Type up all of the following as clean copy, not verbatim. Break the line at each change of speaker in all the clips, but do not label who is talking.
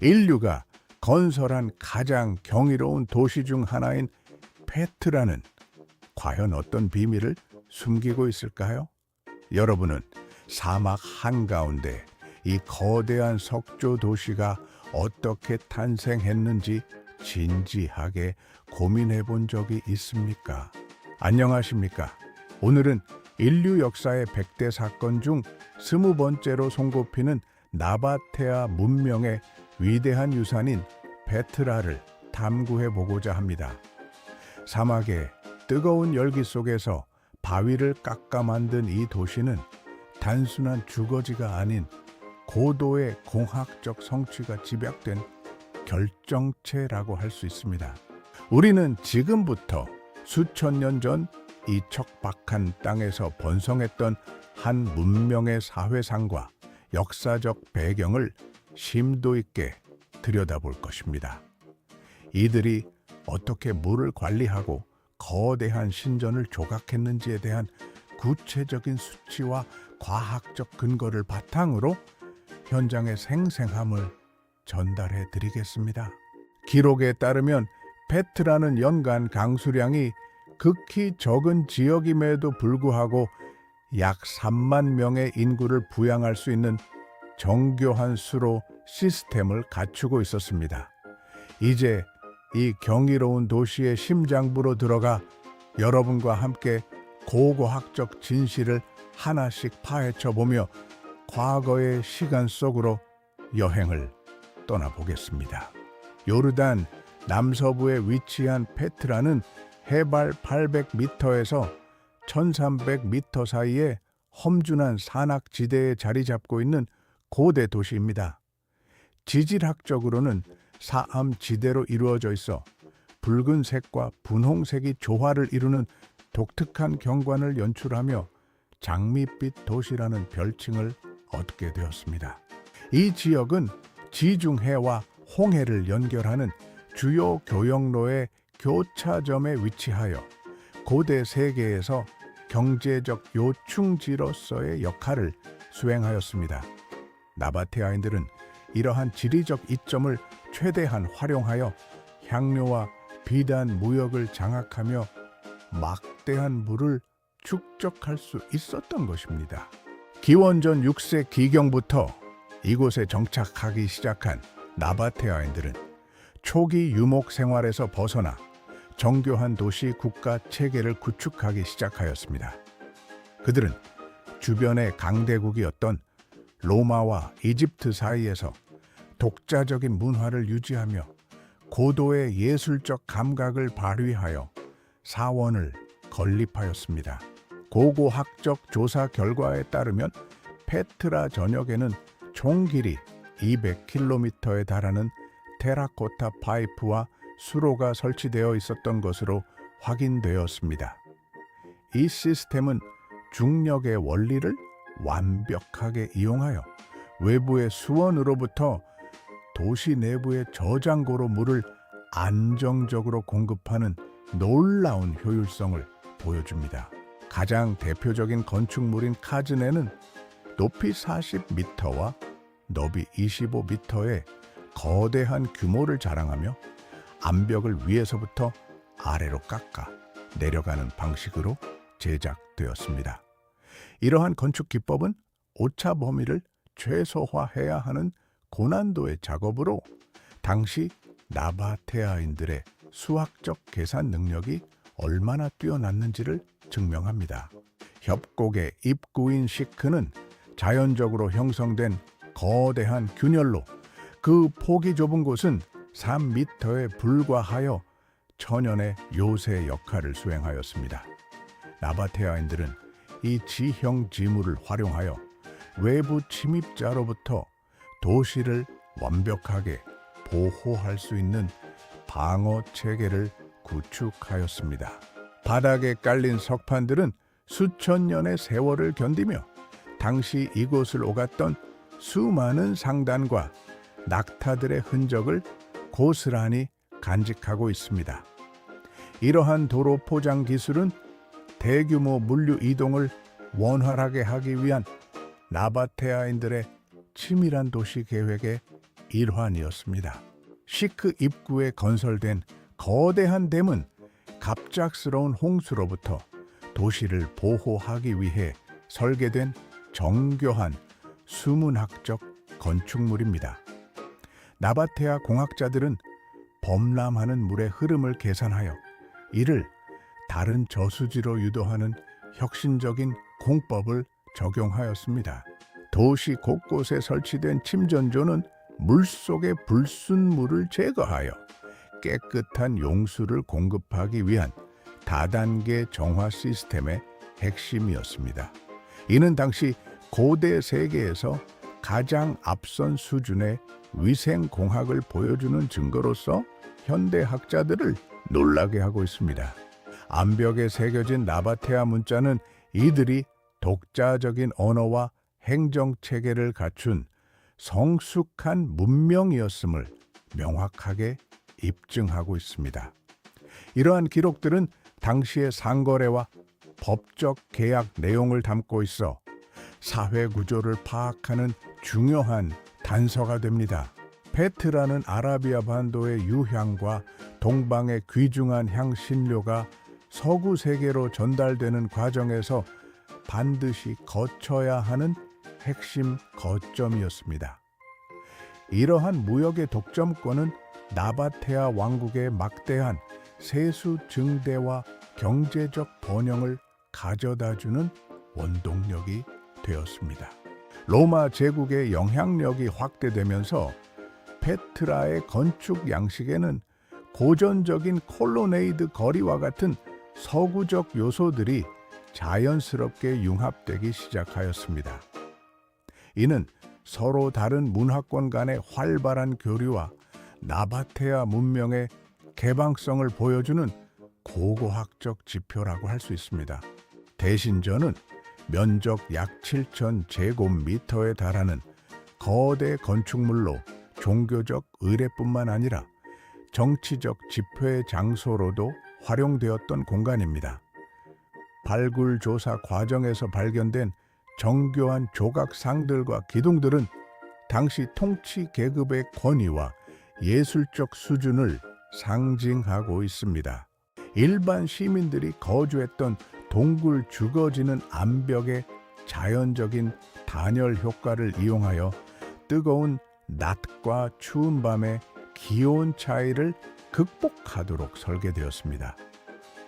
인류가 건설한 가장 경이로운 도시 중 하나인 페트라는 과연 어떤 비밀을 숨기고 있을까요? 여러분은 사막 한가운데 이 거대한 석조 도시가 어떻게 탄생했는지 진지하게 고민해 본 적이 있습니까? 안녕하십니까? 오늘은 인류 역사의 100대 사건 중 20번째로 손꼽히는 나바테아 문명의 위대한 유산인 페트라를 탐구해 보고자 합니다. 사막의 뜨거운 열기 속에서 바위를 깎아 만든 이 도시는 단순한 주거지가 아닌 고도의 공학적 성취가 집약된 결정체라고 할 수 있습니다. 우리는 지금부터 수천 년 전 이 척박한 땅에서 번성했던 한 문명의 사회상과 역사적 배경을 심도 있게 들여다볼 것입니다. 이들이 어떻게 물을 관리하고 거대한 신전을 조각했는지에 대한 구체적인 수치와 과학적 근거를 바탕으로 현장의 생생함을 전달해 드리겠습니다. 기록에 따르면 페트라는 연간 강수량이 극히 적은 지역임에도 불구하고 약 3만 명의 인구를 부양할 수 있는 정교한 수로 시스템을 갖추고 있었습니다. 이제 이 경이로운 도시의 심장부로 들어가 여러분과 함께 고고학적 진실을 하나씩 파헤쳐 보며 과거의 시간 속으로 여행을 떠나보겠습니다. 요르단 남서부에 위치한 페트라는 해발 800m에서 1300m 사이에 험준한 산악지대에 자리 잡고 있는 고대 도시입니다. 지질학적으로는 사암지대로 이루어져 있어 붉은색과 분홍색이 조화를 이루는 독특한 경관을 연출하며 장밋빛 도시라는 별칭을 얻게 되었습니다. 이 지역은 지중해와 홍해를 연결하는 주요 교역로의 교차점에 위치하여 고대 세계에서 경제적 요충지로서의 역할을 수행하였습니다. 나바테아인들은 이러한 지리적 이점을 최대한 활용하여 향료와 비단 무역을 장악하며 막대한 물을 축적할 수 있었던 것입니다. 기원전 6세 기경부터 이곳에 정착하기 시작한 나바테아인들은 초기 유목 생활에서 벗어나 정교한 도시 국가 체계를 구축하기 시작하였습니다. 그들은 주변의 강대국이었던 로마와 이집트 사이에서 독자적인 문화를 유지하며 고도의 예술적 감각을 발휘하여 사원을 건립하였습니다. 고고학적 조사 결과에 따르면 페트라 전역에는 총 길이 200km에 달하는 테라코타 파이프와 수로가 설치되어 있었던 것으로 확인되었습니다. 이 시스템은 중력의 원리를 완벽하게 이용하여 외부의 수원으로부터 도시 내부의 저장고로 물을 안정적으로 공급하는 놀라운 효율성을 보여줍니다. 가장 대표적인 건축물인 카즈네는 높이 40m와 너비 25m의 거대한 규모를 자랑하며 암벽을 위에서부터 아래로 깎아 내려가는 방식으로 제작되었습니다. 이러한 건축 기법은 오차 범위를 최소화해야 하는 고난도의 작업으로 당시 나바테아인들의 수학적 계산 능력이 얼마나 뛰어났는지를 증명합니다. 협곡의 입구인 시크는 자연적으로 형성된 거대한 균열로 그 폭이 좁은 곳은 3m에 불과하여 천연의 요새 역할을 수행하였습니다. 나바테아인들은 이 지형 지물을 활용하여 외부 침입자로부터 도시를 완벽하게 보호할 수 있는 방어 체계를 구축하였습니다. 바닥에 깔린 석판들은 수천 년의 세월을 견디며 당시 이곳을 오갔던 수많은 상단과 낙타들의 흔적을 고스란히 간직하고 있습니다. 이러한 도로 포장 기술은 대규모 물류 이동을 원활하게 하기 위한 나바테아인들의 치밀한 도시 계획의 일환이었습니다. 시크 입구에 건설된 거대한 댐은 갑작스러운 홍수로부터 도시를 보호하기 위해 설계된 정교한 수문학적 건축물입니다. 나바테아 공학자들은 범람하는 물의 흐름을 계산하여 이를 다른 저수지로 유도하는 혁신적인 공법을 적용하였습니다. 도시 곳곳에 설치된 침전조는 물속의 불순물을 제거하여 깨끗한 용수를 공급하기 위한 다단계 정화 시스템의 핵심이었습니다. 이는 당시 고대 세계에서 가장 앞선 수준의 위생공학을 보여주는 증거로서 현대 학자들을 놀라게 하고 있습니다. 암벽에 새겨진 나바테아 문자는 이들이 독자적인 언어와 행정체계를 갖춘 성숙한 문명이었음을 명확하게 입증하고 있습니다. 이러한 기록들은 당시의 상거래와 법적 계약 내용을 담고 있어 사회 구조를 파악하는 중요한 단서가 됩니다. 페트라는 아라비아 반도의 유향과 동방의 귀중한 향신료가 서구 세계로 전달되는 과정에서 반드시 거쳐야 하는 핵심 거점이었습니다. 이러한 무역의 독점권은 나바테아 왕국의 막대한 세수 증대와 경제적 번영을 가져다주는 원동력이 되었습니다. 로마 제국의 영향력이 확대되면서 페트라의 건축 양식에는 고전적인 콜로네이드 거리와 같은 서구적 요소들이 자연스럽게 융합되기 시작하였습니다. 이는 서로 다른 문화권 간의 활발한 교류와 나바테아 문명의 개방성을 보여주는 고고학적 지표라고 할 수 있습니다. 대신전은 면적 약 7,000제곱미터에 달하는 거대 건축물로 종교적 의례뿐만 아니라 정치적 집회 장소로도 활용되었던 공간입니다. 발굴 조사 과정에서 발견된 정교한 조각상들과 기둥들은 당시 통치 계급의 권위와 예술적 수준을 상징하고 있습니다. 일반 시민들이 거주했던 동굴 죽어지는 암벽의 자연적인 단열 효과를 이용하여 뜨거운 낮과 추운 밤의 기온 차이를 극복하도록 설계되었습니다.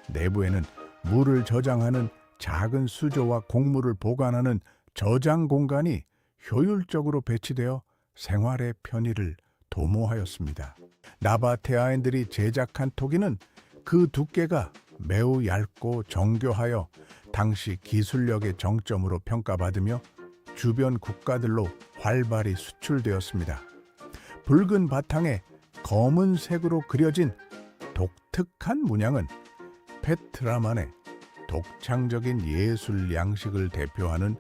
내부에는 물을 저장하는 작은 수조와 곡물을 보관하는 저장 공간이 효율적으로 배치되어 생활의 편의를 도모하였습니다. 나바테아인들이 제작한 토기는 그 두께가 매우 얇고 정교하여 당시 기술력의 정점으로 평가받으며 주변 국가들로 활발히 수출되었습니다. 붉은 바탕에 검은색으로 그려진 독특한 문양은 페트라만의 독창적인 예술 양식을 대표하는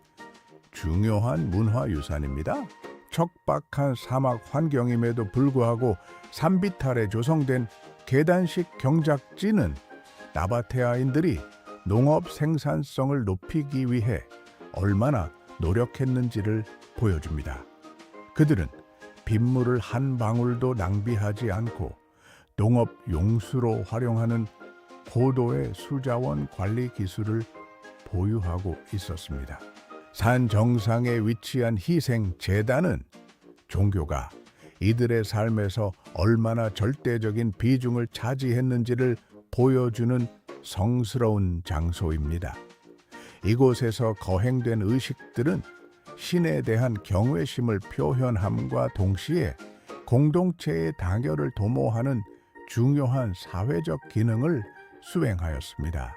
중요한 문화유산입니다. 척박한 사막 환경임에도 불구하고 산비탈에 조성된 계단식 경작지는 나바테아인들이 농업 생산성을 높이기 위해 얼마나 노력했는지를 보여줍니다. 그들은 빗물을 한 방울도 낭비하지 않고 농업 용수로 활용하는 고도의 수자원 관리 기술을 보유하고 있었습니다. 산 정상에 위치한 희생 제단은 종교가 이들의 삶에서 얼마나 절대적인 비중을 차지했는지를 보여주는 성스러운 장소입니다. 이곳에서 거행된 의식들은 신에 대한 경외심을 표현함과 동시에 공동체의 단결을 도모하는 중요한 사회적 기능을 수행하였습니다.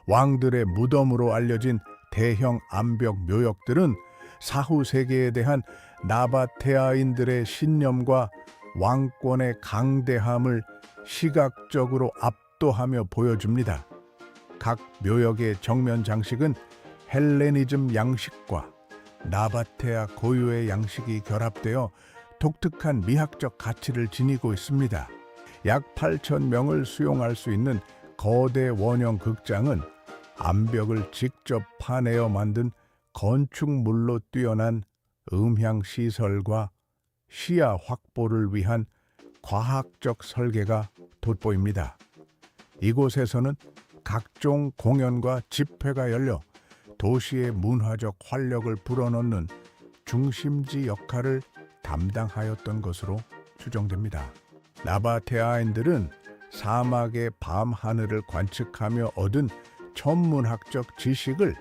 왕들의 무덤으로 알려진 대형 암벽 묘역들은 사후 세계에 대한 나바테아인들의 신념과 왕권의 강대함을 시각적으로 압도하며 보여줍니다. 각 묘역의 정면 장식은 헬레니즘 양식과 나바테아 고유의 양식이 결합되어 독특한 미학적 가치를 지니고 있습니다. 약 8,000명을 수용할 수 있는 거대 원형 극장은 암벽을 직접 파내어 만든 건축물로 뛰어난 음향 시설과 시야 확보를 위한 과학적 설계가 돋보입니다. 이곳에서는 각종 공연과 집회가 열려 도시의 문화적 활력을 불어넣는 중심지 역할을 담당하였던 것으로 추정됩니다. 나바테아인들은 사막의 밤하늘을 관측하며 얻은 천문학적 지식을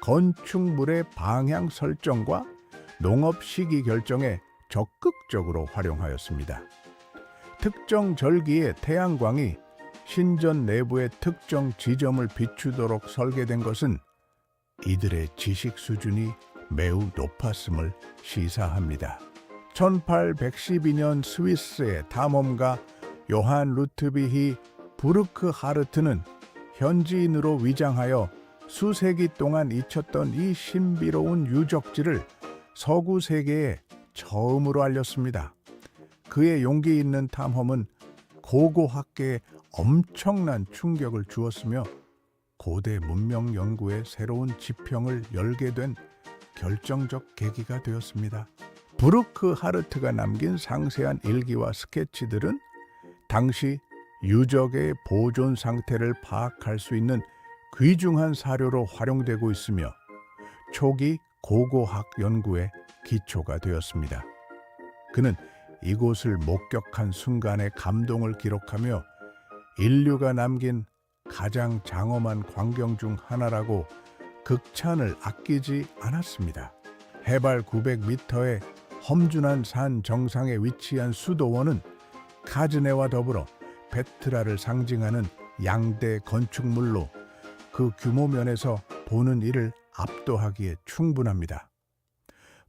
건축물의 방향 설정과 농업 시기 결정에 적극적으로 활용하였습니다. 특정 절기의 태양광이 신전 내부의 특정 지점을 비추도록 설계된 것은 이들의 지식 수준이 매우 높았음을 시사합니다. 1812년 스위스의 탐험가 요한 루트비히 부르크하르트는 현지인으로 위장하여 수세기 동안 잊혔던 이 신비로운 유적지를 서구 세계에 처음으로 알렸습니다. 그의 용기 있는 탐험은 고고학계에 엄청난 충격을 주었으며 고대 문명 연구의 새로운 지평을 열게 된 결정적 계기가 되었습니다. 부르크하르트가 남긴 상세한 일기와 스케치들은 당시 유적의 보존 상태를 파악할 수 있는 귀중한 사료로 활용되고 있으며 초기 고고학 연구의 기초가 되었습니다. 그는 이곳을 목격한 순간의 감동을 기록하며 인류가 남긴 가장 장엄한 광경 중 하나라고 극찬을 아끼지 않았습니다. 해발 900m의 험준한 산 정상에 위치한 수도원은 카즈네와 더불어 페트라를 상징하는 양대 건축물로 그 규모 면에서 보는 이를 압도하기에 충분합니다.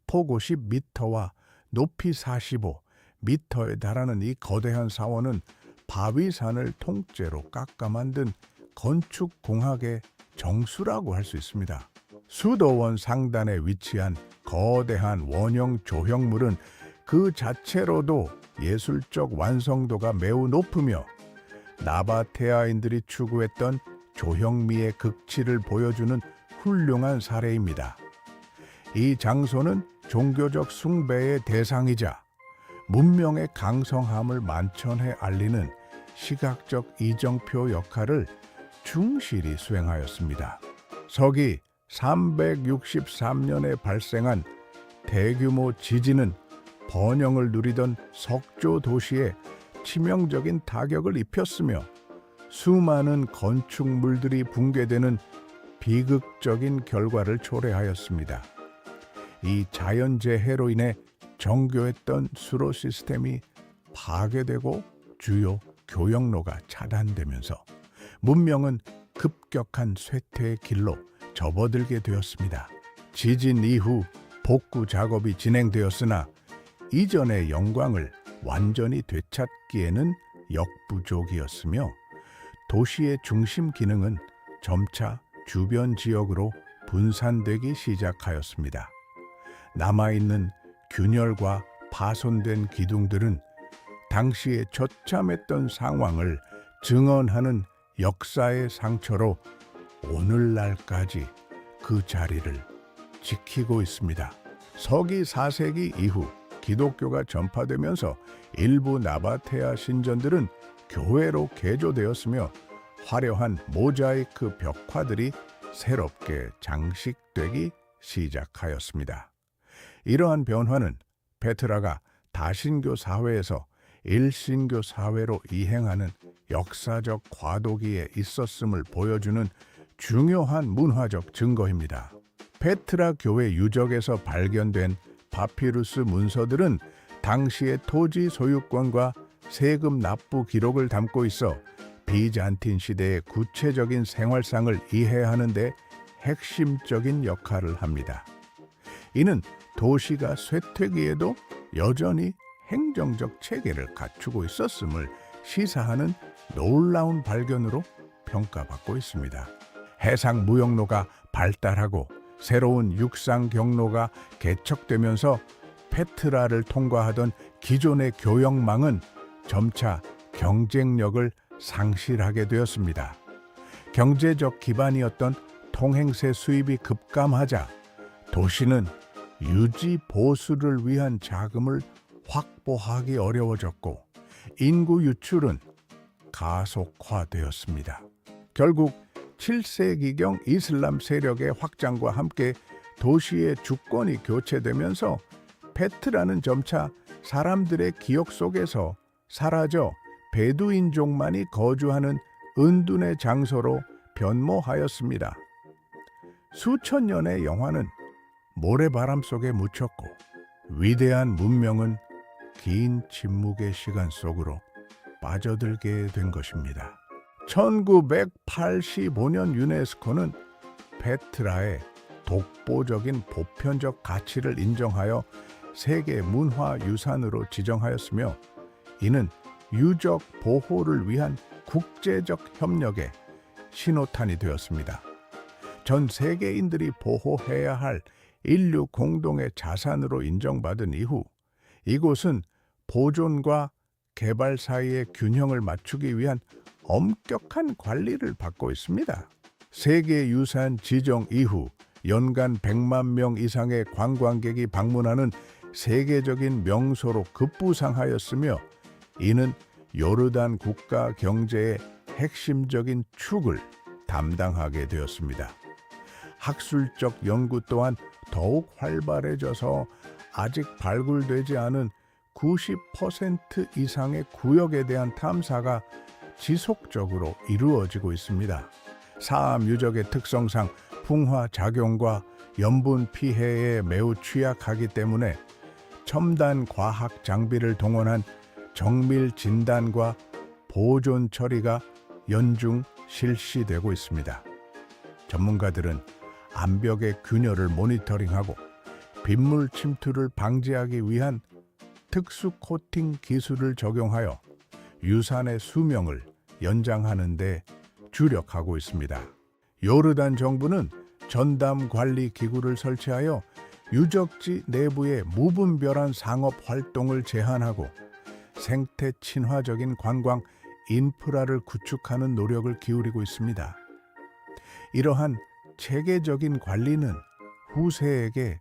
폭 50m와 높이 45m에 달하는 이 거대한 사원은 바위산을 통째로 깎아 만든 건축공학의 정수라고 할 수 있습니다. 수도원 상단에 위치한 거대한 원형 조형물은 그 자체로도 예술적 완성도가 매우 높으며 나바테아인들이 추구했던 조형미의 극치를 보여주는 훌륭한 사례입니다. 이 장소는 종교적 숭배의 대상이자 문명의 강성함을 만천해 알리는 시각적 이정표 역할을 충실히 수행하였습니다. 서기 363년에 발생한 대규모 지진은 번영을 누리던 석조 도시에 치명적인 타격을 입혔으며 수많은 건축물들이 붕괴되는 비극적인 결과를 초래하였습니다. 이 자연재해로 인해 정교했던 수로 시스템이 파괴되고 주요 교역로가 차단되면서 문명은 급격한 쇠퇴의 길로 접어들게 되었습니다. 지진 이후 복구 작업이 진행되었으나 이전의 영광을 완전히 되찾기에는 역부족이었으며 도시의 중심 기능은 점차 주변 지역으로 분산되기 시작하였습니다. 남아있는 균열과 파손된 기둥들은 당시에 처참했던 상황을 증언하는 역사의 상처로 오늘날까지 그 자리를 지키고 있습니다. 서기 4세기 이후 기독교가 전파되면서 일부 나바테아 신전들은 교회로 개조되었으며 화려한 모자이크 벽화들이 새롭게 장식되기 시작하였습니다. 이러한 변화는 페트라가 다신교 사회에서 일신교 사회로 이행하는 역사적 과도기에 있었음을 보여주는 중요한 문화적 증거입니다. 페트라 교회 유적에서 발견된 파피루스 문서들은 당시의 토지 소유권과 세금 납부 기록을 담고 있어 비잔틴 시대의 구체적인 생활상을 이해하는 데 핵심적인 역할을 합니다. 이는 도시가 쇠퇴기에도 여전히 행정적 체계를 갖추고 있었음을 시사하는 놀라운 발견으로 평가받고 있습니다. 해상 무역로가 발달하고 새로운 육상 경로가 개척되면서 페트라를 통과하던 기존의 교역망은 점차 경쟁력을 상실하게 되었습니다. 경제적 기반이었던 통행세 수입이 급감하자 도시는 유지 보수를 위한 자금을 확보하기 어려워졌고 인구 유출은 가속화되었습니다. 결국 7세기경 이슬람 세력의 확장과 함께 도시의 주권이 교체되면서 페트라는 점차 사람들의 기억 속에서 사라져 베두인족만이 거주하는 은둔의 장소로 변모하였습니다. 수천 년의 영화는 모래바람 속에 묻혔고 위대한 문명은 긴 침묵의 시간 속으로 빠져들게 된 것입니다. 1985년 유네스코는 페트라의 독보적인 보편적 가치를 인정하여 세계 문화유산으로 지정하였으며 이는 유적 보호를 위한 국제적 협력의 신호탄이 되었습니다. 전 세계인들이 보호해야 할 인류 공동의 자산으로 인정받은 이후 이곳은 보존과 개발 사이의 균형을 맞추기 위한 엄격한 관리를 받고 있습니다. 세계유산 지정 이후 연간 100만 명 이상의 관광객이 방문하는 세계적인 명소로 급부상하였으며 이는 요르단 국가 경제의 핵심적인 축을 담당하게 되었습니다. 학술적 연구 또한 더욱 활발해져서 아직 발굴되지 않은 90% 이상의 구역에 대한 탐사가 지속적으로 이루어지고 있습니다. 사암 유적의 특성상 풍화 작용과 염분 피해에 매우 취약하기 때문에 첨단 과학 장비를 동원한 정밀 진단과 보존 처리가 연중 실시되고 있습니다. 전문가들은 암벽의 균열을 모니터링하고 빗물 침투를 방지하기 위한 특수 코팅 기술을 적용하여 유산의 수명을 연장하는 데 주력하고 있습니다. 요르단 정부는 전담 관리 기구를 설치하여 유적지 내부의 무분별한 상업 활동을 제한하고 생태 친화적인 관광 인프라를 구축하는 노력을 기울이고 있습니다. 이러한 체계적인 관리는 후세에게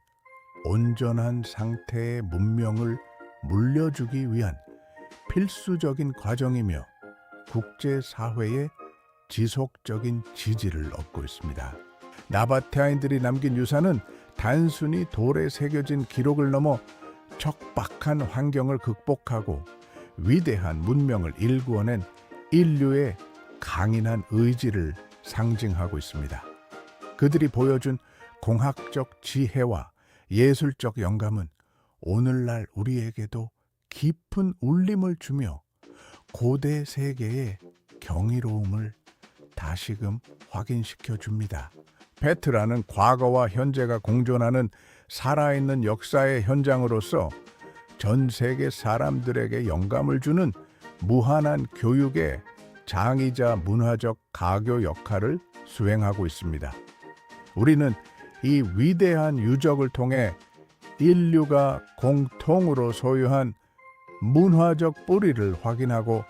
온전한 상태의 문명을 물려주기 위한 필수적인 과정이며 국제사회의 지속적인 지지를 얻고 있습니다. 나바테아인들이 남긴 유산은 단순히 돌에 새겨진 기록을 넘어 척박한 환경을 극복하고 위대한 문명을 일구어낸 인류의 강인한 의지를 상징하고 있습니다. 그들이 보여준 공학적 지혜와 예술적 영감은 오늘날 우리에게도 깊은 울림을 주며 고대 세계의 경이로움을 다시금 확인시켜 줍니다. 페트라는 과거와 현재가 공존하는 살아있는 역사의 현장으로서 전 세계 사람들에게 영감을 주는 무한한 교육의 장이자 문화적 가교 역할을 수행하고 있습니다. 우리는 이 위대한 유적을 통해 인류가 공통으로 소유한 문화적 뿌리를 확인하고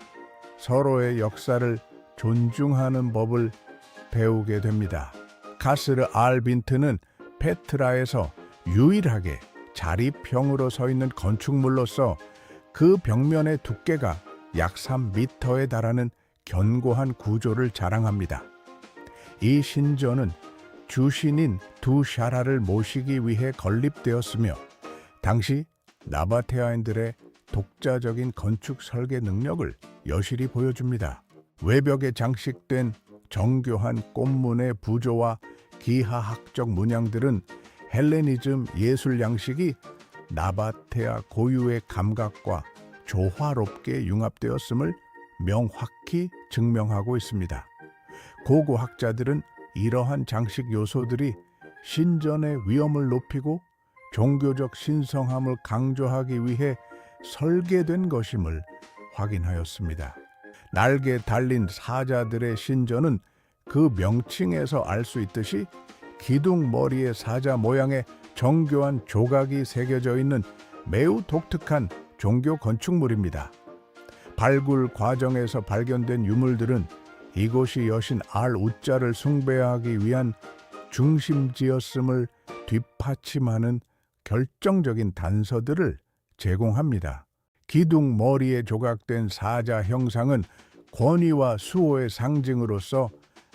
서로의 역사를 존중하는 법을 배우게 됩니다. 카스르 알빈트는 페트라에서 유일하게 자립형으로 서 있는 건축물로서 그 벽면의 두께가 약 3m에 달하는 견고한 구조를 자랑합니다. 이 신전은 주신인 두샤라를 모시기 위해 건립되었으며 당시 나바테아인들의 독자적인 건축 설계 능력을 여실히 보여줍니다. 외벽에 장식된 정교한 꽃문의 부조와 기하학적 문양들은 헬레니즘 예술 양식이 나바테아 고유의 감각과 조화롭게 융합되었음을 명확히 증명하고 있습니다. 고고학자들은 이러한 장식 요소들이 신전의 위엄을 높이고 종교적 신성함을 강조하기 위해 설계된 것임을 확인하였습니다. 날개 달린 사자들의 신전은 그 명칭에서 알 수 있듯이 기둥 머리의 사자 모양의 정교한 조각이 새겨져 있는 매우 독특한 종교 건축물입니다. 발굴 과정에서 발견된 유물들은 이곳이 여신 알-우자를 숭배하기 위한 중심지였음을 뒷받침하는 결정적인 단서들을 제공합니다. 기둥 머리에 조각된 사자 형상은 권위와 수호의 상징으로서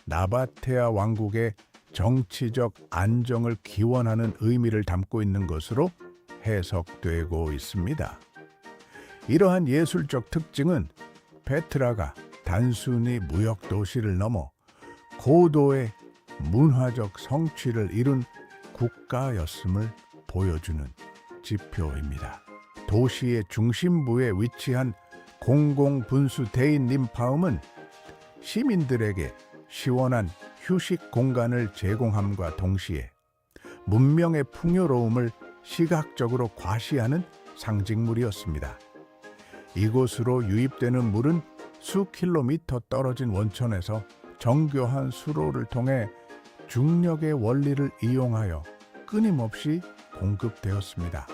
나바테아 왕국의 정치적 안정을 기원하는 의미를 담고 있는 것으로 해석되고 있습니다. 이러한 예술적 특징은 페트라가 단순히 무역 도시를 넘어 고도의 문화적 성취를 이룬 국가였음을 보여주는 지표입니다. 도시의 중심부에 위치한 공공분수대인 림파움은 시민들에게 시원한 휴식 공간을 제공함과 동시에 문명의 풍요로움을 시각적으로 과시하는 상징물이었습니다. 이곳으로 유입되는 물은 수 킬로미터 떨어진 원천에서 정교한 수로를 통해 중력의 원리를 이용하여 끊임없이 공급되었습니다.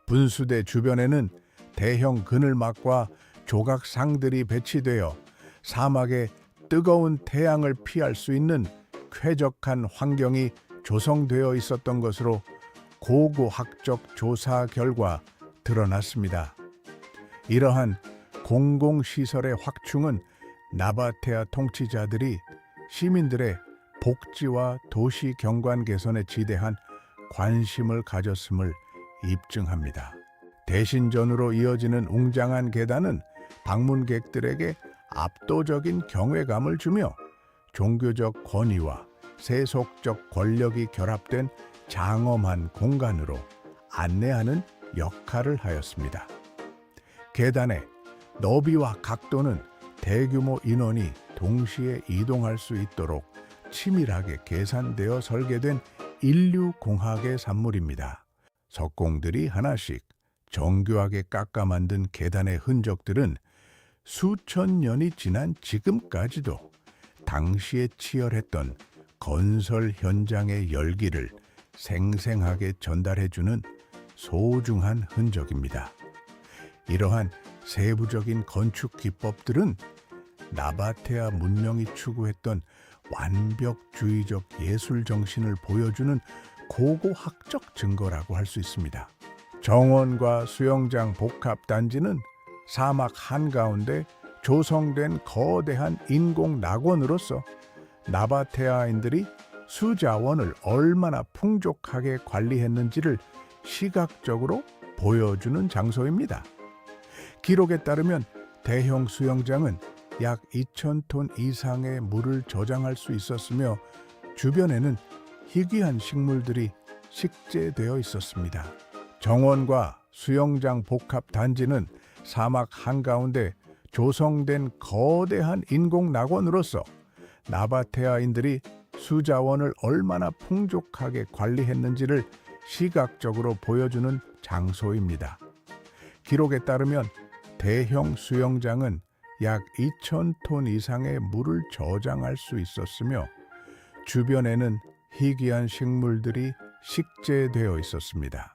분수대 주변에는 대형 그늘막과 조각상들이 배치되어 사막의 뜨거운 태양을 피할 수 있는 쾌적한 환경이 조성되어 있었던 것으로 고고학적 조사 결과 드러났습니다. 이러한 공공시설의 확충은 나바테아 통치자들이 시민들의 복지와 도시 경관 개선에 지대한 관심을 가졌음을 입증합니다. 대신전으로 이어지는 웅장한 계단은 방문객들에게 압도적인 경외감을 주며 종교적 권위와 세속적 권력이 결합된 장엄한 공간으로 안내하는 역할을 하였습니다. 계단의 너비와 각도는 대규모 인원이 동시에 이동할 수 있도록 치밀하게 계산되어 설계된 인류공학의 산물입니다. 석공들이 하나씩 정교하게 깎아 만든 계단의 흔적들은 수천 년이 지난 지금까지도 당시에 치열했던 건설 현장의 열기를 생생하게 전달해주는 소중한 흔적입니다. 이러한 세부적인 건축 기법들은 나바테아 문명이 추구했던 완벽주의적 예술 정신을 보여주는 고고학적 증거라고 할 수 있습니다. 정원과 수영장 복합 단지는 사막 한가운데 조성된 거대한 인공 낙원으로서 나바테아인들이 수자원을 얼마나 풍족하게 관리했는지를 시각적으로 보여주는 장소입니다. 기록에 따르면 대형 수영장은 약 2,000톤 이상의 물을 저장할 수 있었으며 주변에는 희귀한 식물들이 식재되어 있었습니다. 정원과 수영장 복합 단지는 사막 한가운데 조성된 거대한 인공 낙원으로서 나바테아인들이 수자원을 얼마나 풍족하게 관리했는지를 시각적으로 보여주는 장소입니다. 기록에 따르면 대형 수영장은 약 2,000톤 이상의 물을 저장할 수 있었으며 주변에는 희귀한 식물들이 식재되어 있었습니다.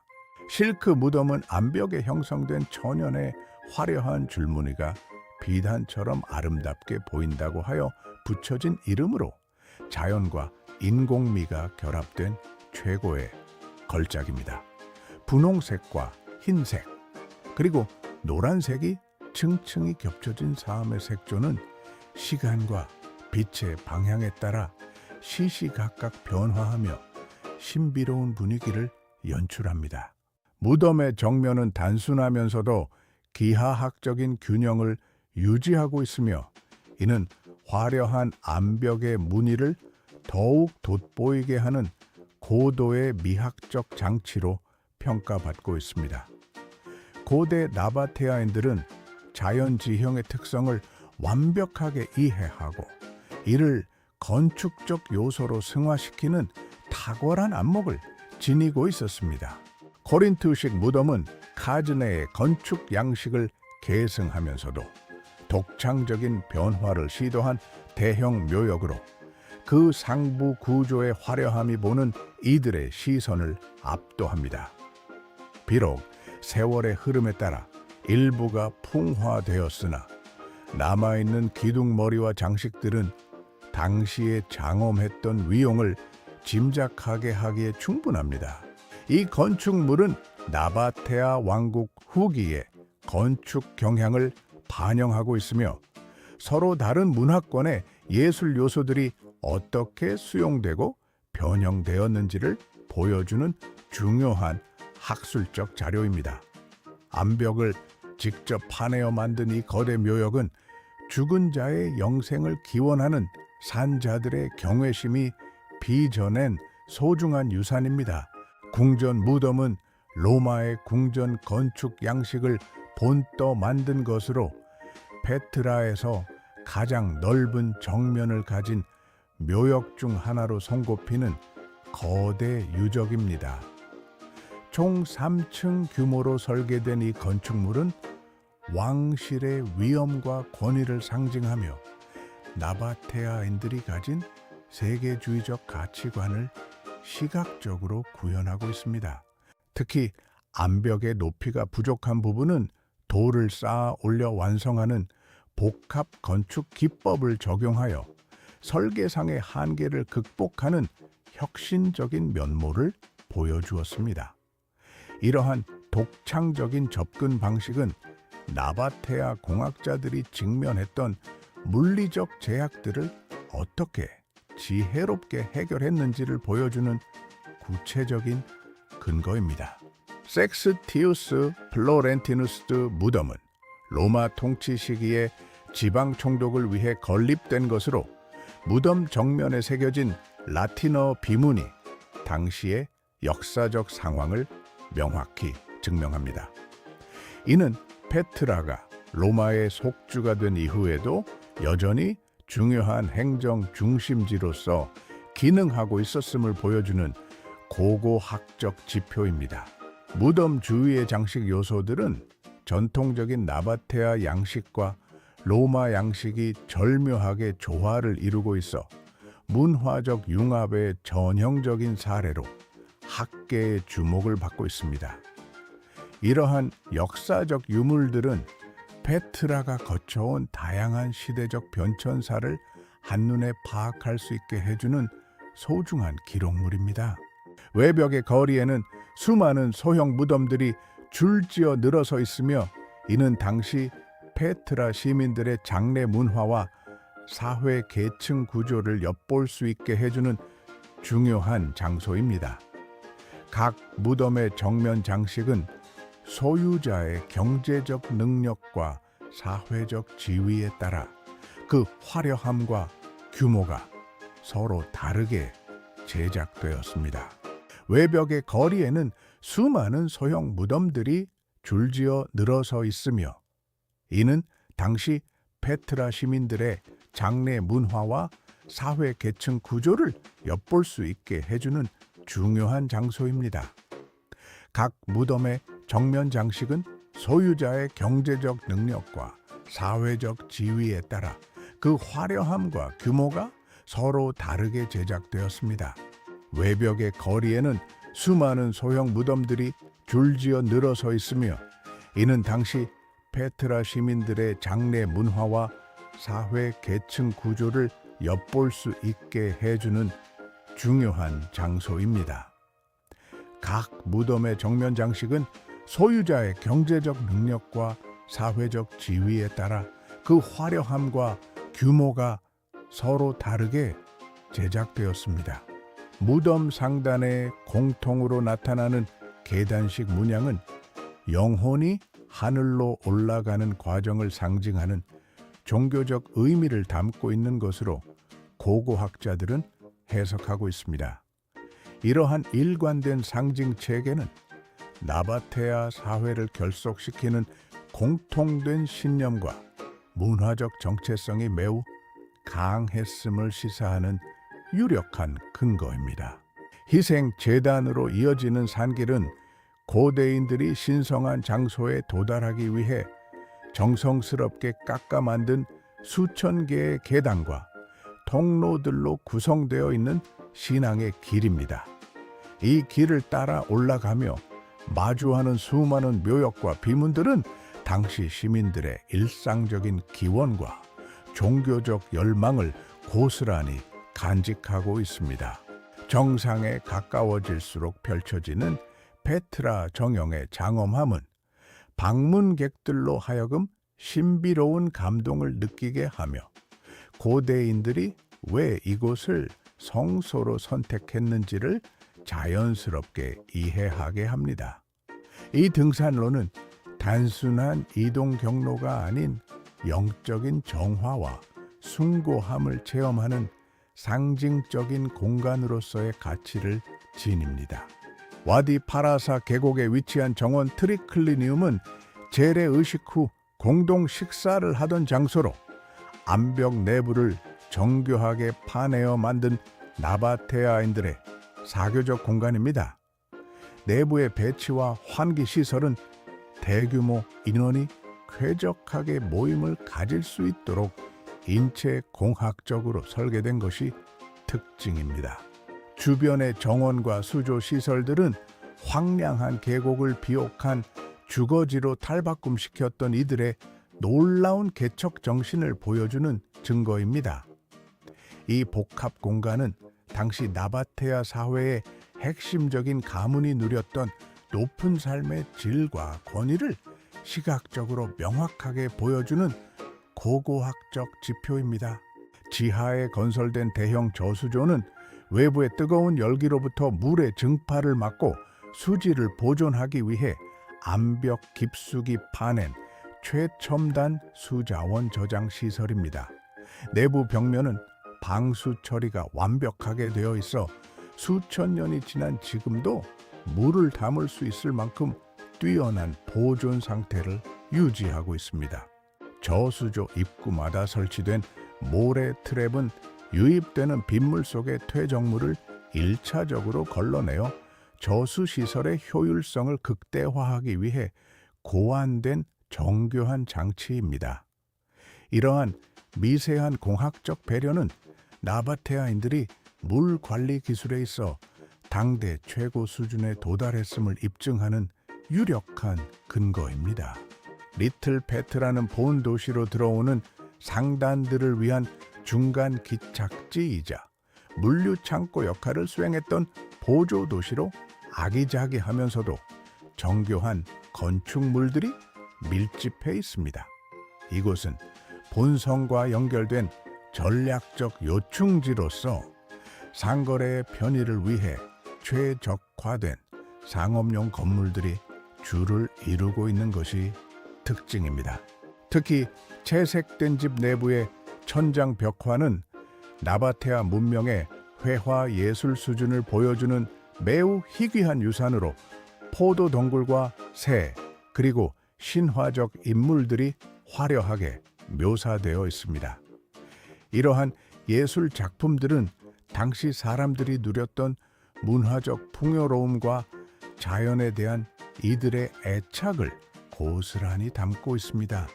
실크 무덤은 암벽에 형성된 천연의 화려한 줄무늬가 비단처럼 아름답게 보인다고 하여 붙여진 이름으로 자연과 인공미가 결합된 최고의 걸작입니다. 분홍색과 흰색 그리고 노란색이 층층이 겹쳐진 사암의 색조는 시간과 빛의 방향에 따라 시시각각 변화하며 신비로운 분위기를 연출합니다. 무덤의 정면은 단순하면서도 기하학적인 균형을 유지하고 있으며 이는 화려한 암벽의 무늬를 더욱 돋보이게 하는 고도의 미학적 장치로 평가받고 있습니다. 고대 나바테아인들은 자연 지형의 특성을 완벽하게 이해하고 이를 건축적 요소로 승화시키는 탁월한 안목을 지니고 있었습니다. 코린트식 무덤은 카즈네의 건축 양식을 계승하면서도 독창적인 변화를 시도한 대형 묘역으로 그 상부 구조의 화려함이 보는 이들의 시선을 압도합니다. 비록 세월의 흐름에 따라 일부가 풍화되었으나 남아있는 기둥머리와 장식들은 당시에 장엄했던 위용을 짐작하게 하기에 충분합니다. 이 건축물은 나바테아 왕국 후기에 건축 경향을 반영하고 있으며 서로 다른 문화권의 예술 요소들이 어떻게 수용되고 변형되었는지를 보여주는 중요한 학술적 자료입니다. 암벽을 직접 파내어 만든 이 거대 묘역은 죽은 자의 영생을 기원하는 산자들의 경외심이 빚어낸 소중한 유산입니다. 궁전 무덤은 로마의 궁전 건축 양식을 본떠 만든 것으로 페트라에서 가장 넓은 정면을 가진 묘역 중 하나로 손꼽히는 거대 유적입니다. 총 3층 규모로 설계된 이 건축물은 왕실의 위엄과 권위를 상징하며 나바테아인들이 가진 세계주의적 가치관을 시각적으로 구현하고 있습니다. 특히 암벽의 높이가 부족한 부분은 돌을 쌓아 올려 완성하는 복합 건축 기법을 적용하여 설계상의 한계를 극복하는 혁신적인 면모를 보여주었습니다. 이러한 독창적인 접근 방식은 나바테아 공학자들이 직면했던 물리적 제약들을 어떻게 지혜롭게 해결했는지를 보여주는 구체적인 근거입니다. 섹스티우스 플로렌티누스 무덤은 로마 통치 시기에 지방 총독을 위해 건립된 것으로 무덤 정면에 새겨진 라틴어 비문이 당시의 역사적 상황을 명확히 증명합니다. 이는 페트라가 로마의 속주가 된 이후에도 여전히 중요한 행정 중심지로서 기능하고 있었음을 보여주는 고고학적 지표입니다. 무덤 주위의 장식 요소들은 전통적인 나바테아 양식과 로마 양식이 절묘하게 조화를 이루고 있어 문화적 융합의 전형적인 사례로 학계의 주목을 받고 있습니다. 이러한 역사적 유물들은 페트라가 거쳐온 다양한 시대적 변천사를 한눈에 파악할 수 있게 해주는 소중한 기록물입니다. 외벽의 거리에는 수많은 소형 무덤들이 줄지어 늘어서 있으며 이는 당시 페트라 시민들의 장례 문화와 사회 계층 구조를 엿볼 수 있게 해주는 중요한 장소입니다. 각 무덤의 정면 장식은 소유자의 경제적 능력과 사회적 지위에 따라 그 화려함과 규모가 서로 다르게 제작되었습니다. 외벽의 거리에는 수많은 소형 무덤들이 줄지어 늘어서 있으며 이는 당시 페트라 시민들의 장례 문화와 사회 계층 구조를 엿볼 수 있게 해주는 중요한 장소입니다. 각 무덤의 정면 장식은 소유자의 경제적 능력과 사회적 지위에 따라 그 화려함과 규모가 서로 다르게 제작되었습니다. 외벽의 거리에는 수많은 소형 무덤들이 줄지어 늘어서 있으며 이는 당시 페트라 시민들의 장례 문화와 사회 계층 구조를 엿볼 수 있게 해주는 중요한 장소입니다. 각 무덤의 정면 장식은 소유자의 경제적 능력과 사회적 지위에 따라 그 화려함과 규모가 서로 다르게 제작되었습니다. 무덤 상단에 공통으로 나타나는 계단식 문양은 영혼이 하늘로 올라가는 과정을 상징하는 종교적 의미를 담고 있는 것으로 고고학자들은 해석하고 있습니다. 이러한 일관된 상징 체계는 나바테아 사회를 결속시키는 공통된 신념과 문화적 정체성이 매우 강했음을 시사하는 유력한 근거입니다. 희생 제단으로 이어지는 산길은 고대인들이 신성한 장소에 도달하기 위해 정성스럽게 깎아 만든 수천 개의 계단과 통로들로 구성되어 있는 신앙의 길입니다. 이 길을 따라 올라가며 마주하는 수많은 묘역과 비문들은 당시 시민들의 일상적인 기원과 종교적 열망을 고스란히 간직하고 있습니다. 정상에 가까워질수록 펼쳐지는 페트라 정형의 장엄함은 방문객들로 하여금 신비로운 감동을 느끼게 하며 고대인들이 왜 이곳을 성소로 선택했는지를 자연스럽게 이해하게 합니다. 이 등산로는 단순한 이동 경로가 아닌 영적인 정화와 숭고함을 체험하는 상징적인 공간으로서의 가치를 지닙니다. 와디 파라사 계곡에 위치한 정원 트리클리니움은 재래의식 후 공동 식사를 하던 장소로 암벽 내부를 정교하게 파내어 만든 나바테아인들의 사교적 공간입니다. 내부의 배치와 환기 시설은 대규모 인원이 쾌적하게 모임을 가질 수 있도록 인체 공학적으로 설계된 것이 특징입니다. 주변의 정원과 수조 시설들은 황량한 계곡을 비옥한 주거지로 탈바꿈시켰던 이들의 놀라운 개척 정신을 보여주는 증거입니다. 이 복합 공간은 당시 나바테아 사회의 핵심적인 가문이 누렸던 높은 삶의 질과 권위를 시각적으로 명확하게 보여주는 고고학적 지표입니다. 지하에 건설된 대형 저수조는 외부의 뜨거운 열기로부터 물의 증파를 막고 수질을 보존하기 위해 암벽 깊숙이 파낸 최첨단 수자원 저장 시설입니다. 내부 벽면은 방수 처리가 완벽하게 되어 있어 수천 년이 지난 지금도 물을 담을 수 있을 만큼 뛰어난 보존 상태를 유지하고 있습니다. 저수조 입구마다 설치된 모래 트랩은 유입되는 빗물 속의 퇴적물을 1차적으로 걸러내어 저수시설의 효율성을 극대화하기 위해 고안된 정교한 장치입니다. 이러한 미세한 공학적 배려는 나바테아인들이 물 관리 기술에 있어 당대 최고 수준에 도달했음을 입증하는 유력한 근거입니다. 리틀 페트라는 본 도시로 들어오는 상단들을 위한 중간 기착지이자 물류 창고 역할을 수행했던 보조 도시로 아기자기하면서도 정교한 건축물들이 밀집해 있습니다. 이곳은 본성과 연결된 전략적 요충지로서 상거래의 편의를 위해 최적화된 상업용 건물들이 줄을 이루고 있는 것이 특징입니다. 특히 채색된 집 내부의 천장 벽화는 나바테아 문명의 회화 예술 수준을 보여주는 매우 희귀한 유산으로 포도 덩굴과 새 그리고 신화적 인물들이 화려하게 묘사되어 있습니다. 이러한 예술 작품들은 당시 사람들이 누렸던 문화적 풍요로움과 자연에 대한 이들의 애착을 고스란히 담고 있습니다.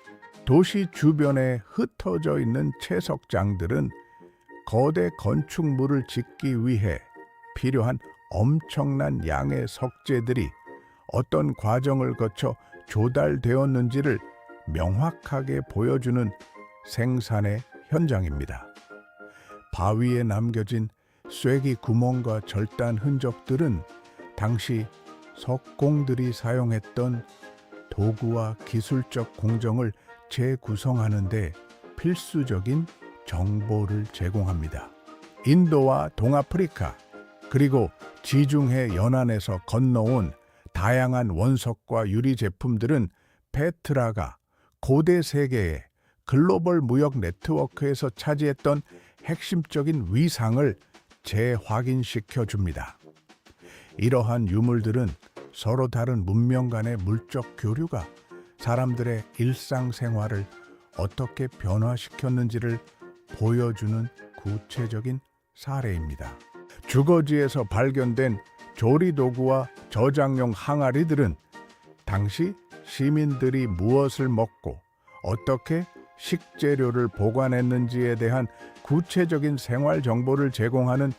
도시 주변에 흩어져 있는 채석장들은 거대 건축물을 짓기 위해 필요한 엄청난 양의 석재들이 어떤 과정을 거쳐 조달되었는지를 명확하게 보여주는 생산의 현장입니다. 바위에 남겨진 쐐기 구멍과 절단 흔적들은 당시 석공들이 사용했던 도구와 기술적 공정을 재구성하는 데 필수적인 정보를 제공합니다. 인도와 동아프리카 그리고 지중해 연안에서 건너온 다양한 원석과 유리 제품들은 페트라가 고대 세계의 글로벌 무역 네트워크에서 차지했던 핵심적인 위상을 재확인시켜 줍니다. 이러한 유물들은 서로 다른 문명 간의 물적 교류가 사람들의 일상생활을 어떻게 변화시켰는지를 보여주는 구체적인 사례입니다. 주거지에서 발견된 조리도구와 저장용 항아리들은 당시 시민들이 무엇을 먹고 어떻게 식재료를 보관했는지에 대한 구체적인 생활 정보를 제공하는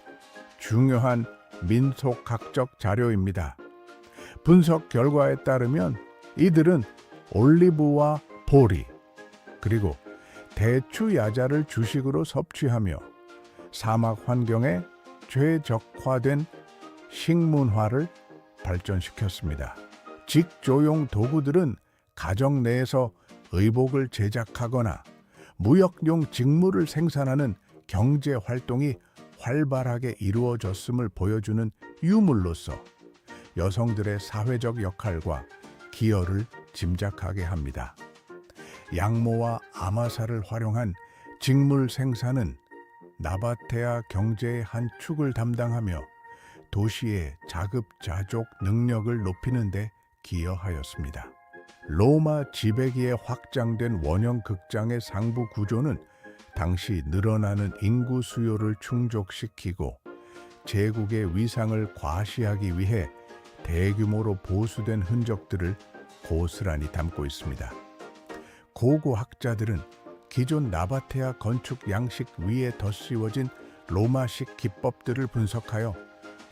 중요한 민속학적 자료입니다. 분석 결과에 따르면 이들은 올리브와 보리, 그리고 대추 야자를 주식으로 섭취하며 사막 환경에 최적화된 식문화를 발전시켰습니다. 직조용 도구들은 가정 내에서 의복을 제작하거나 무역용 직물을 생산하는 경제 활동이 활발하게 이루어졌음을 보여주는 유물로서 여성들의 사회적 역할과 기여를 짐작하게 합니다. 양모와 아마사를 활용한 직물 생산은 나바테아 경제의 한 축을 담당하며 도시의 자급자족 능력을 높이는 데 기여하였습니다. 로마 지배기에 확장된 원형 극장의 상부 구조는 당시 늘어나는 인구 수요를 충족시키고 제국의 위상을 과시하기 위해 대규모로 보수된 흔적들을 고스란히 담고 있습니다. 고고 학자들은 기존 나바테아 건축 양식 위에 덧씌워진 로마식 기법들을 분석하여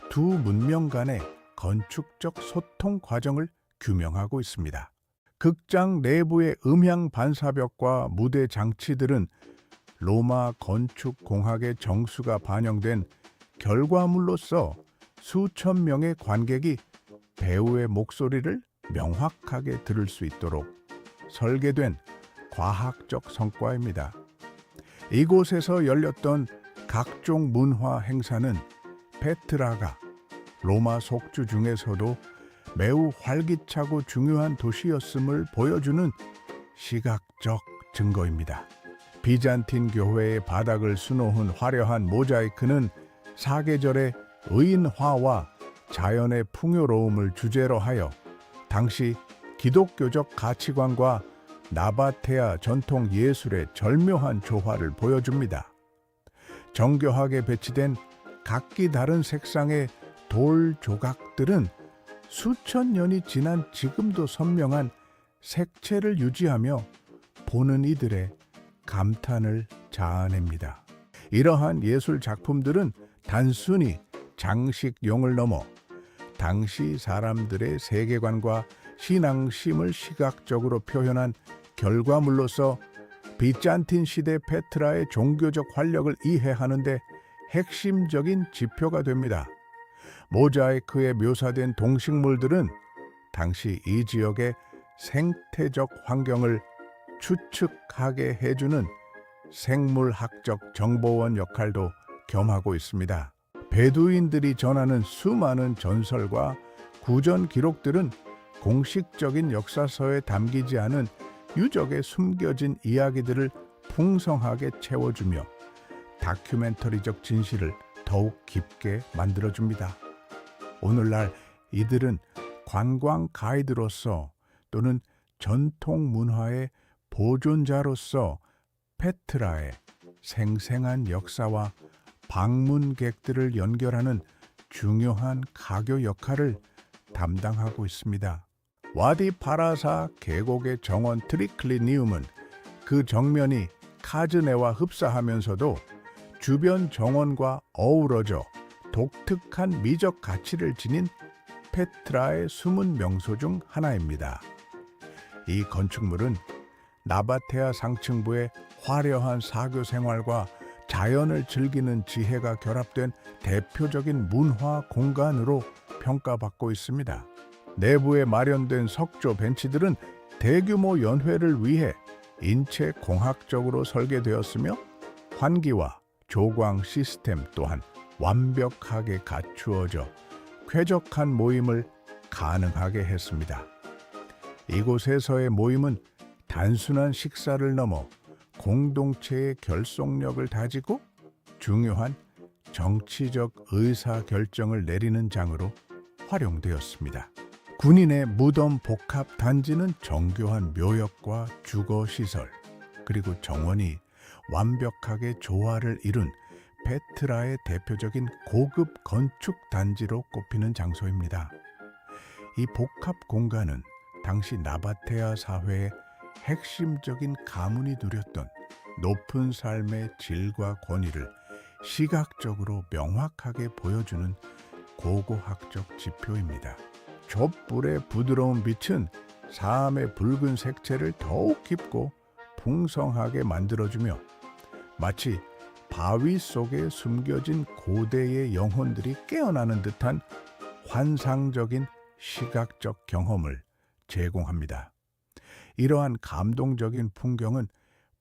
두 문명 간의 건축적 소통 과정을 규명하고 있습니다. 극장 내부의 음향 반사벽과 무대 장치들은 로마 건축 공학의 정수가 반영된 결과물로서 수천 명의 관객이 배우의 목소리를 명확하게 들을 수 있도록 설계된 과학적 성과입니다. 이곳에서 열렸던 각종 문화 행사는 페트라가 로마 속주 중에서도 매우 활기차고 중요한 도시였음을 보여주는 시각적 증거입니다. 비잔틴 교회의 바닥을 수놓은 화려한 모자이크는 사계절의 의인화와 자연의 풍요로움을 주제로 하여 당시 기독교적 가치관과 나바테아 전통 예술의 절묘한 조화를 보여줍니다. 정교하게 배치된 각기 다른 색상의 돌 조각들은 수천 년이 지난 지금도 선명한 색채를 유지하며 보는 이들의 감탄을 자아냅니다. 이러한 예술 작품들은 단순히 장식용을 넘어 당시 사람들의 세계관과 신앙심을 시각적으로 표현한 결과물로서 비잔틴 시대 페트라의 종교적 활력을 이해하는 데 핵심적인 지표가 됩니다. 모자이크에 묘사된 동식물들은 당시 이 지역의 생태적 환경을 추측하게 해주는 생물학적 정보원 역할도 겸하고 있습니다. 베두인들이 전하는 수많은 전설과 구전 기록들은 공식적인 역사서에 담기지 않은 유적의 숨겨진 이야기들을 풍성하게 채워주며 다큐멘터리적 진실을 더욱 깊게 만들어줍니다. 오늘날 이들은 관광 가이드로서 또는 전통 문화의 보존자로서 페트라의 생생한 역사와 방문객들을 연결하는 중요한 가교 역할을 담당하고 있습니다. 와디 파라사 계곡의 정원 트리클리니움은 그 정면이 카즈네와 흡사하면서도 주변 정원과 어우러져 독특한 미적 가치를 지닌 페트라의 숨은 명소 중 하나입니다. 이 건축물은 나바테아 상층부의 화려한 사교 생활과 자연을 즐기는 지혜가 결합된 대표적인 문화 공간으로 평가받고 있습니다. 내부에 마련된 석조 벤치들은 대규모 연회를 위해 인체 공학적으로 설계되었으며 환기와 조광 시스템 또한 완벽하게 갖추어져 쾌적한 모임을 가능하게 했습니다. 이곳에서의 모임은 단순한 식사를 넘어 공동체의 결속력을 다지고 중요한 정치적 의사결정을 내리는 장으로 활용되었습니다. 군인의 무덤 복합 단지는 정교한 묘역과 주거시설, 그리고 정원이 완벽하게 조화를 이룬 페트라의 대표적인 고급 건축 단지로 꼽히는 장소입니다. 이 복합 공간은 당시 나바테아 사회의 핵심적인 가문이 누렸던 높은 삶의 질과 권위를 시각적으로 명확하게 보여주는 고고학적 지표입니다. 촛불의 부드러운 빛은 삶의 붉은 색채를 더욱 깊고 풍성하게 만들어주며 마치 바위 속에 숨겨진 고대의 영혼들이 깨어나는 듯한 환상적인 시각적 경험을 제공합니다. 이러한 감동적인 풍경은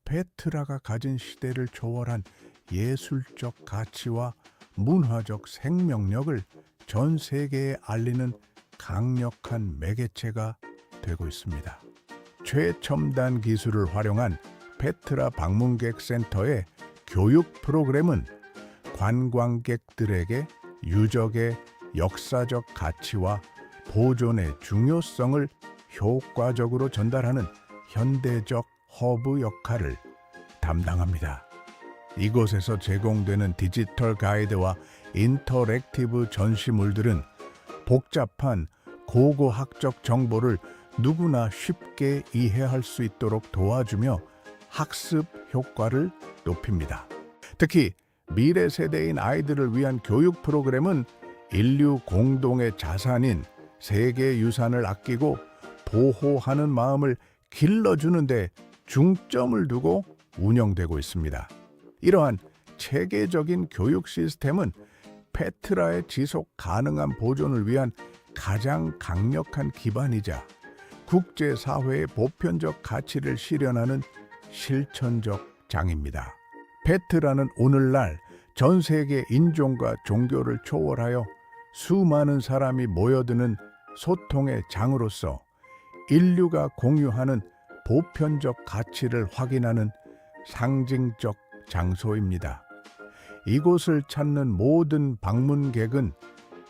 페트라가 가진 시대를 초월한 예술적 가치와 문화적 생명력을 전 세계에 알리는 강력한 매개체가 되고 있습니다. 최첨단 기술을 활용한 페트라 방문객 센터의 교육 프로그램은 관광객들에게 유적의 역사적 가치와 보존의 중요성을 효과적으로 전달하는 현대적 허브 역할을 담당합니다. 이곳에서 제공되는 디지털 가이드와 인터랙티브 전시물들은 복잡한 고고학적 정보를 누구나 쉽게 이해할 수 있도록 도와주며 학습 효과를 높입니다. 특히 미래 세대인 아이들을 위한 교육 프로그램은 인류 공동의 자산인 세계유산을 아끼고 보호하는 마음을 길러주는 데 중점을 두고 운영되고 있습니다. 이러한 체계적인 교육 시스템은 페트라의 지속 가능한 보존을 위한 가장 강력한 기반이자 국제사회의 보편적 가치를 실현하는 실천적 장입니다. 페트라는 오늘날 전 세계 인종과 종교를 초월하여 수많은 사람이 모여드는 소통의 장으로서 인류가 공유하는 보편적 가치를 확인하는 상징적 장소입니다. 이곳을 찾는 모든 방문객은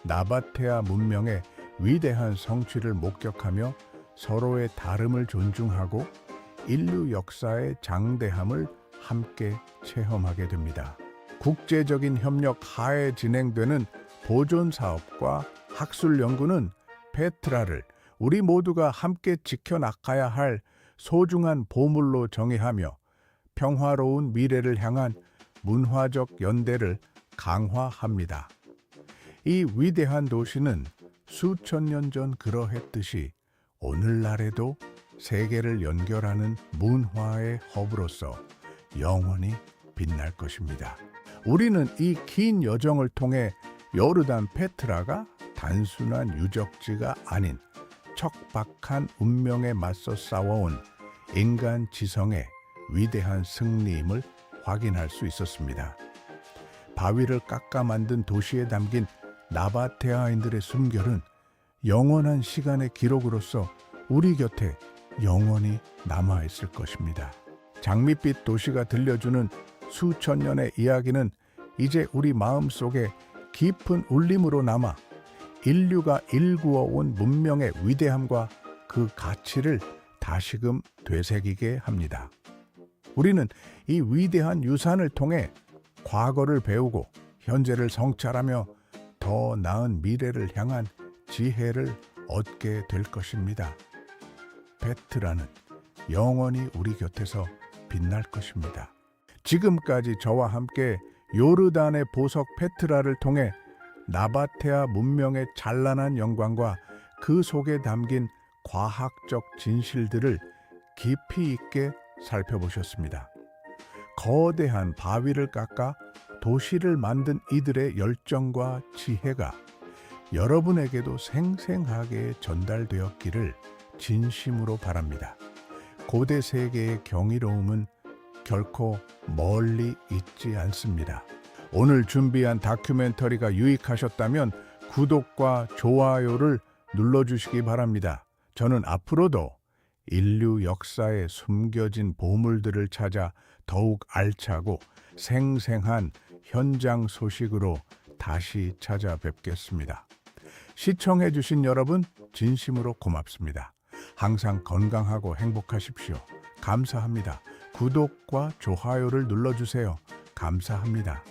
나바테아 문명의 위대한 성취를 목격하며 서로의 다름을 존중하고 인류 역사의 장대함을 함께 체험하게 됩니다. 국제적인 협력 하에 진행되는 보존 사업과 학술 연구는 페트라를 우리 모두가 함께 지켜나가야 할 소중한 보물로 정의하며 평화로운 미래를 향한 문화적 연대를 강화합니다. 이 위대한 도시는 수천 년 전 그러했듯이 오늘날에도 세계를 연결하는 문화의 허브로서 영원히 빛날 것입니다. 우리는 이 긴 여정을 통해 요르단 페트라가 단순한 유적지가 아닌 척박한 운명에 맞서 싸워온 인간 지성의 위대한 승리임을 확인할 수 있었습니다. 바위를 깎아 만든 도시에 담긴 나바테아인들의 숨결은 영원한 시간의 기록으로서 우리 곁에 영원히 남아있을 것입니다. 장밋빛 도시가 들려주는 수천 년의 이야기는 이제 우리 마음속에 깊은 울림으로 남아 인류가 일구어온 문명의 위대함과 그 가치를 다시금 되새기게 합니다. 우리는 이 위대한 유산을 통해 과거를 배우고 현재를 성찰하며 더 나은 미래를 향한 지혜를 얻게 될 것입니다. 페트라는 영원히 우리 곁에서 빛날 것입니다. 지금까지 저와 함께 요르단의 보석 페트라를 통해 나바테아 문명의 찬란한 영광과 그 속에 담긴 과학적 진실들을 깊이 있게 살펴보셨습니다. 거대한 바위를 깎아 도시를 만든 이들의 열정과 지혜가 여러분에게도 생생하게 전달되었기를 진심으로 바랍니다. 고대 세계의 경이로움은 결코 멀리 있지 않습니다. 오늘 준비한 다큐멘터리가 유익하셨다면 구독과 좋아요를 눌러주시기 바랍니다. 저는 앞으로도 인류 역사에 숨겨진 보물들을 찾아 더욱 알차고 생생한 현장 소식으로 다시 찾아뵙겠습니다. 시청해주신 여러분 진심으로 고맙습니다. 항상 건강하고 행복하십시오. 감사합니다. 구독과 좋아요를 눌러주세요. 감사합니다.